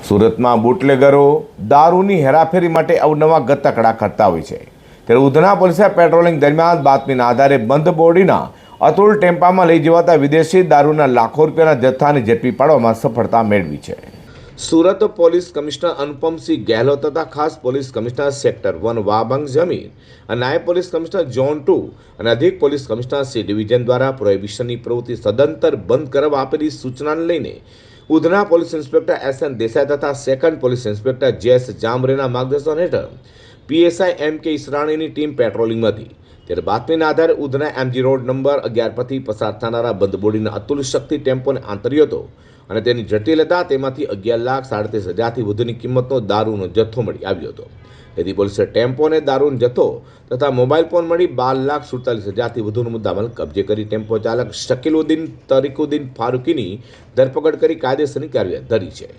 સુરતમાં બુટલેગરો દારૂની હેરાફેરી માટે અવનવા ગતકડા કરતા હોય છે, ત્યારે ઉધના પોલીસે પેટ્રોલિંગ દરમિયાન બાતમીના આધારે બંધ બોડીના અતુલ ટેમ્પામાં લઈ જવાતા વિદેશી દારૂના લાખો રૂપિયાના જથ્થાને ઝડપી પાડવામાં સફળતા મેળવી છે. સુરત પોલીસ કમિશનર અનુપમસિંહ ગેહલોત તથા ખાસ પોલીસ કમિશનર સેક્ટર 1 વાબંગ જમીન અને નાયબ પોલીસ કમિશનર ઝોન 2 અને અધિક પોલીસ કમિશનર સી ડિવિઝન દ્વારા પ્રોહિબિશનની પ્રવૃત્તિ સદંતર બંધ કરવા આપેલી સૂચનાને લઈને ઉધના પોલીસ ઇન્સ્પેક્ટર એસ.એન. દેસાઈ તથા સેકન્ડ પોલીસ ઇન્સ્પેક્ટર જે.એસ. જામરેના માર્ગદર્શન હેઠળ પીએસઆઈ એમ.કે. ઈસરાણીની ટીમ પેટ્રોલિંગમાં હતી. ત્યારે બાતમીના આધારે ઉધના એમજી રોડ નંબર 11 પરથી પસાર થનારા બંધ બોડીના અતુલ શક્તિ ટેમ્પોને આંતર્યો હતો અને તેની જટિલતા તેમાંથી 11,37,000થી વધુની કિંમતનો દારૂનો જથ્થો મળી આવ્યો હતો. તેથી પોલીસે ટેમ્પોને દારૂનો જથ્થો તથા મોબાઈલ ફોન મળી 12,47,000થી વધુનો મુદ્દામાલ કબજે કરી ટેમ્પો ચાલક શકીલુદ્દીન તરીકુદ્દીન ફારૂકીની ધરપકડ કરી કાયદેસરની કાર્યવાહી ધરી છે.